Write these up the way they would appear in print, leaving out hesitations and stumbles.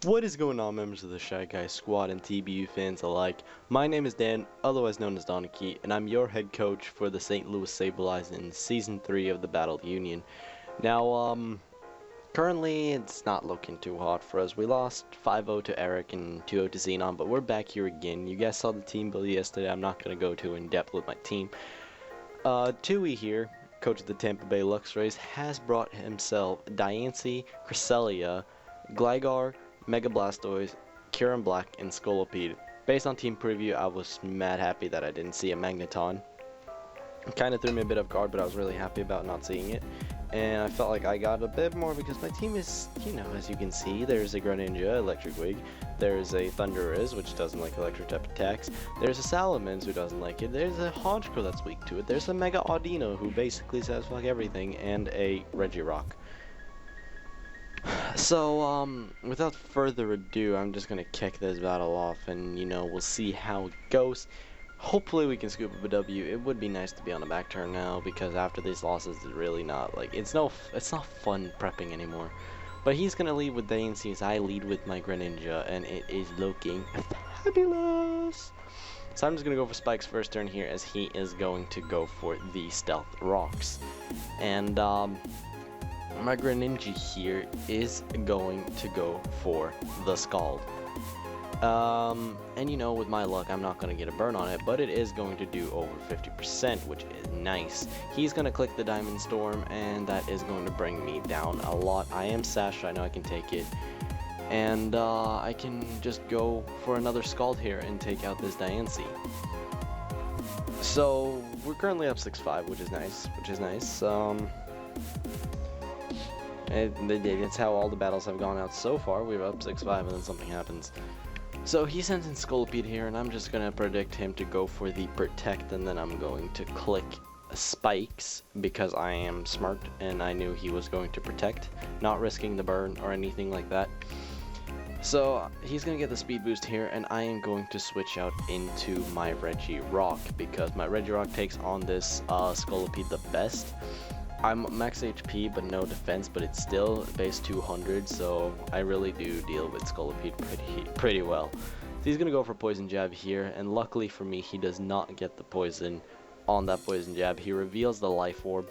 What is going on, members of the Shy Guy Squad and TBU fans alike? My name is Dan, otherwise known as Danekii, and I'm your head coach for the St. Louis Sableyes in Season 3 of the Battle Union. Now, currently it's not looking too hot for us. We lost 5-0 to Eric and 2-0 to Xenon, but we're back here again. You guys saw the team build yesterday. I'm not going to go too in-depth with my team. Tui here, coach of the Tampa Bay Luxrays, has brought himself Danekii, Cresselia, Gligar, Mega Blastoise, Kyurem-B, and Scolipede. Based on team preview, I was mad happy that I didn't see a Magneton. It kind of threw me a bit off guard, but I was really happy about not seeing it. And I felt like I got a bit more because my team is, you know, as you can see, there's a Greninja, Electric Wig, there's a Thundurus, which doesn't like electric type attacks, there's a Salamence who doesn't like it, there's a Honchkrow that's weak to it, there's a Mega Audino who basically says fuck everything, and a Regirock. So, without further ado, I'm just gonna kick this battle off and, you know, we'll see how it goes. Hopefully we can scoop up a W. It would be nice to be on the back turn now, because after these losses, it's really not, like, it's not fun prepping anymore. But he's gonna lead with Danekii as I lead with my Greninja, and it is looking fabulous. So I'm just gonna go for Spike's first turn here, as he is going to go for the Stealth Rocks. And, my Greninja here is going to go for the Scald. And you know, with my luck, I'm not going to get a burn on it, but it is going to do over 50%, which is nice. He's going to click the Diamond Storm, and that is going to bring me down a lot. I am Sash, I know I can take it. And I can just go for another Scald here and take out this Danekii. So, we're currently up 6-5, which is nice, It's how all the battles have gone out so far. We're up 6-5 and then something happens. So he sends in Scolipede here, and I'm just going to predict him to go for the Protect, and then I'm going to click Spikes because I am smart and I knew he was going to Protect, not risking the burn or anything like that. So he's going to get the speed boost here, and I am going to switch out into my Regirock because my Regirock takes on this Scolipede the best. I'm max HP but no defense, but it's still base 200, so I really do deal with Scolipede pretty well. So he's gonna go for Poison Jab here, and luckily for me, he does not get the poison on that Poison Jab. He reveals the Life Orb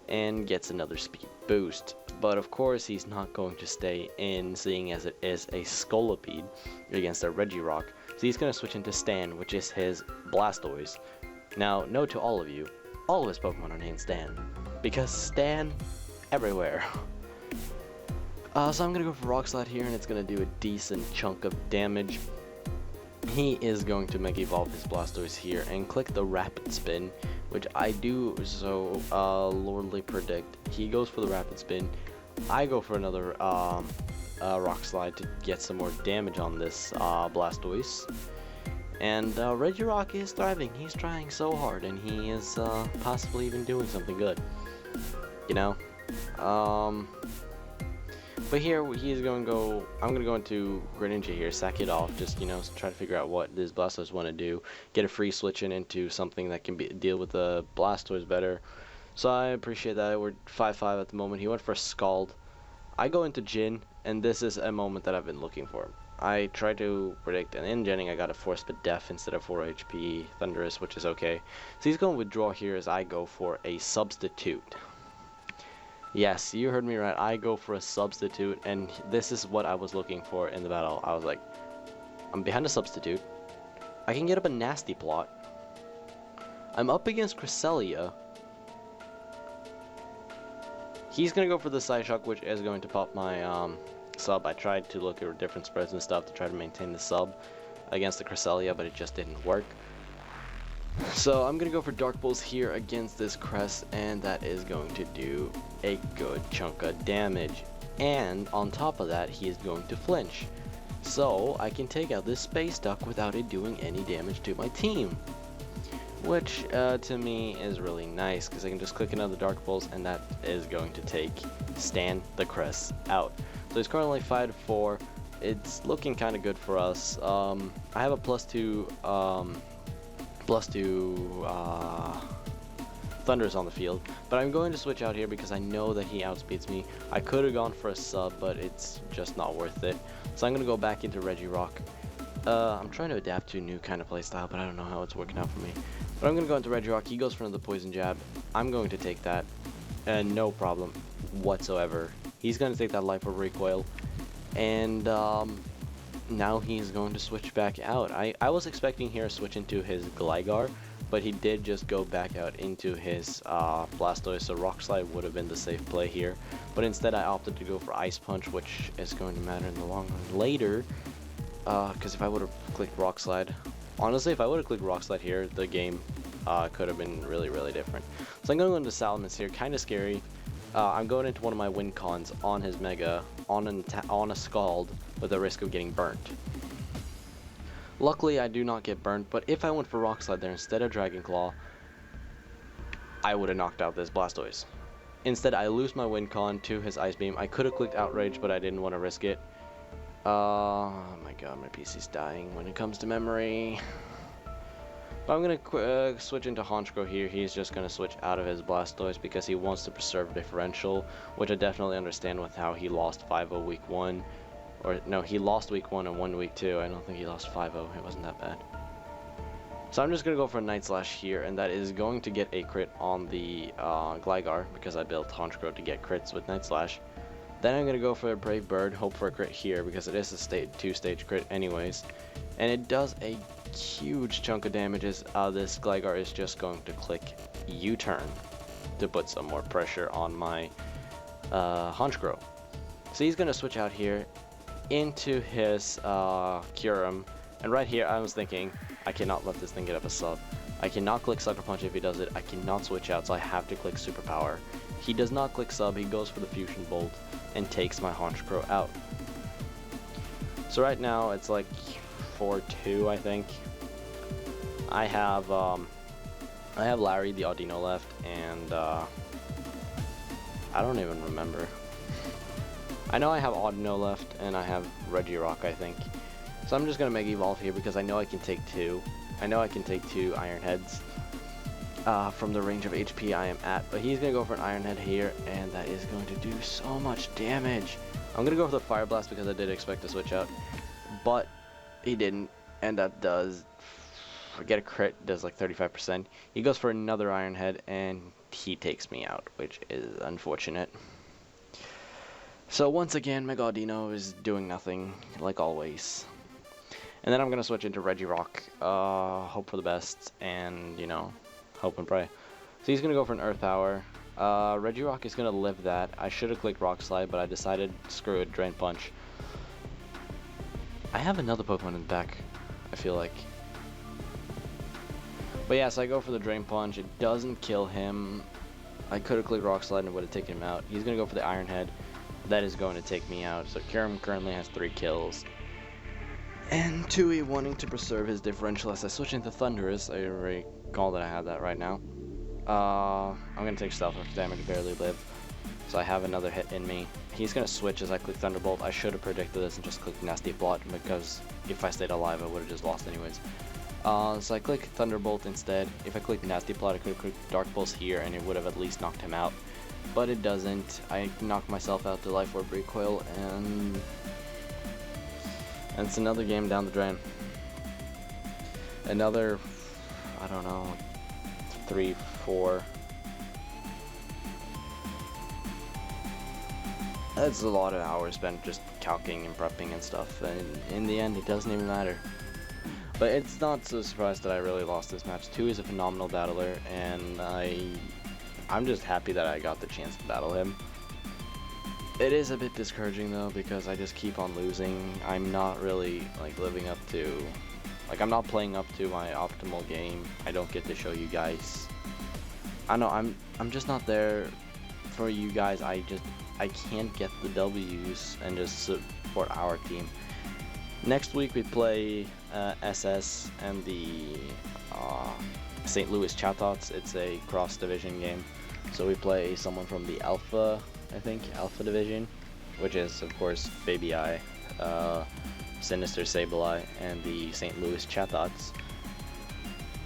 and gets another speed boost. But of course, he's not going to stay in, seeing as it is a Scolipede against a Regirock. So he's gonna switch into Stan, which is his Blastoise. Now, note to all of you, all of his Pokemon are named Stan, because Stan everywhere. So I'm gonna go for Rock Slide here, and it's gonna do a decent chunk of damage. He is going to Mega Evolve his Blastoise here and click the Rapid Spin, which I do so lordly predict. He goes for the Rapid Spin. I go for another Rock Slide to get some more damage on this Blastoise. And Regirock is thriving. He's trying so hard, and he is possibly even doing something good. You know? But here he's going to go. I'm going to go into Greninja here, sack it off, just, you know, try to figure out what this Blastoise want to do. Get a free switch in into something that can deal with the Blastoise better. So I appreciate that. We're 5-5 at the moment. He went for a Scald. I go into Jin, and this is a moment that I've been looking for. I tried to predict, and in Jenning I got a Force Spit Def instead of 4 HP Thundurus, which is okay. So he's going to withdraw here as I go for a Substitute. Yes, you heard me right. I go for a Substitute, and this is what I was looking for in the battle. I was like, I'm behind a Substitute. I can get up a Nasty Plot. I'm up against Cresselia. He's going to go for the Psyshock, which is going to pop my sub. I tried to look at different spreads and stuff to try to maintain the sub against the Cresselia, but it just didn't work. So I'm gonna go for Dark Pulse here against this Crest, and that is going to do a good chunk of damage. And on top of that, he is going to flinch, so I can take out this Space Duck without it doing any damage to my team, which to me is really nice because I can just click another Dark Pulse, and that is going to take Stan the Crest out. So he's currently 5-4. It's looking kind of good for us. I have a +2 Thunder's on the field, but I'm going to switch out here because I know that he outspeeds me. I could have gone for a sub, but it's just not worth it. So I'm going to go back into Regirock. I'm trying to adapt to a new kind of playstyle, but I don't know how it's working out for me. But I'm going to go into Regirock. He goes for another Poison Jab. I'm going to take that, and no problem whatsoever. He's going to take that Life Orb Recoil, and now he's going to switch back out. I was expecting here to switch into his Gligar, but he did just go back out into his Blastoise, so Rock Slide would have been the safe play here. But instead I opted to go for Ice Punch, which is going to matter in the long run later, because if I would have clicked Rock Slide, honestly, if I would have clicked Rock Slide here, the game could have been really, really different. So I'm going to go into Sableyes here, kind of scary. I'm going into one of my win cons on his Mega, on a Scald, with the risk of getting burnt. Luckily, I do not get burnt, but if I went for Rock Slide there instead of Dragon Claw, I would have knocked out this Blastoise. Instead, I lose my win con to his Ice Beam. I could have clicked Outrage, but I didn't want to risk it. Oh my god, my PC's dying when it comes to memory. But I'm going to switch into Honchkrow here. He's just going to switch out of his Blastoise because he wants to preserve differential, which I definitely understand with how he lost 5-0 week 1. Or, no, he lost week 1 and won week 2. I don't think he lost 5-0. It wasn't that bad. So I'm just going to go for a Night Slash here, and that is going to get a crit on the Gligar, because I built Honchkrow to get crits with Night Slash. Then I'm going to go for a Brave Bird, hope for a crit here, because it is a 2-stage crit anyways. And it does a huge chunk of damages. This Gligar is just going to click U-turn to put some more pressure on my Honchkrow. So he's going to switch out here into his Kyurem, and right here I was thinking, I cannot let this thing get up a sub. I cannot click Sucker Punch if he does it. I cannot switch out, so I have to click Superpower. He does not click sub, he goes for the Fusion Bolt and takes my Honchkrow out. So right now it's like 4-2, I think. I have Larry the Audino left, and I don't even remember. I know I have Audino left, and I have Regirock, I think. So I'm just going to Mega Evolve here because I know I can take 2. I know I can take 2 Iron Heads from the range of HP I am at. But he's going to go for an Iron Head here, and that is going to do so much damage. I'm going to go for the Fire Blast because I did expect to switch out. But he didn't, and that does get a crit, does like 35%. He goes for another Iron Head, and he takes me out, which is unfortunate. So once again, Mega Audino is doing nothing, like always. And then I'm going to switch into Regirock, hope for the best, and, you know, hope and pray. So he's going to go for an Earth Power. Regirock is going to live that. I should have clicked Rock Slide, but I decided, screw it, Drain Punch. I have another Pokemon in the back, I feel like. But yeah, so I go for the Drain Punch. It doesn't kill him. I could have clicked Rock Slide and it would have taken him out. He's going to go for the Iron Head. That is going to take me out. So Kyurem currently has 3 kills. And Tui wanting to preserve his differential as I switch into Thunderous. I recall that I have that right now. I'm going to take Stealth Rock damage, barely live. So I have another hit in me. He's going to switch as I click Thunderbolt. I should have predicted this and just clicked Nasty Plot, because if I stayed alive I would have just lost anyways. So I click Thunderbolt instead. If I clicked Nasty Plot I could have clicked Dark Pulse here and it would have at least knocked him out. But it doesn't. I knocked myself out to Life Orb Recoil, and it's another game down the drain. Another, I don't know, 3, 4. That's a lot of hours spent just calcing and prepping and stuff, and in the end it doesn't even matter. But it's not so surprised that I really lost this match. Tui is a phenomenal battler, and I'm just happy that I got the chance to battle him. It is a bit discouraging though, because I just keep on losing. I'm not really like living up to, like, I'm not playing up to my optimal game. I don't get to show you guys. I know I'm just not there for you guys. I can't get the W's and just support our team. Next week we play SS and the St. Louis Chattots. It's a cross division game. So we play someone from the Alpha, I think, Alpha Division, which is, of course, Baby Eye, Sinister Sableye, and the St. Louis Chattots.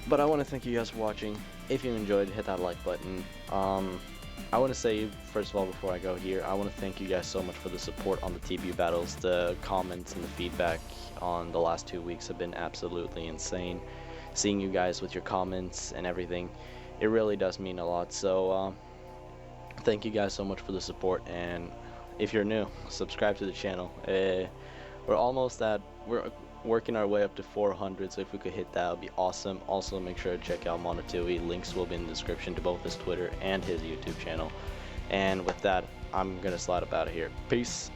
But I want to thank you guys for watching. if you enjoyed, hit that like button. I want to say, first of all, before I go here, I want to thank you guys so much for the support on the TBU battles. The comments and the feedback on the last 2 weeks have been absolutely insane. Seeing you guys with your comments and everything, it really does mean a lot. So thank you guys so much for the support, and if you're new, subscribe to the channel. We're working our way up to 400, so if we could hit that, it would be awesome. Also, make sure to check out Monotooi. Links will be in the description to both his Twitter and his YouTube channel. And with that, I'm gonna slide up out of here. Peace.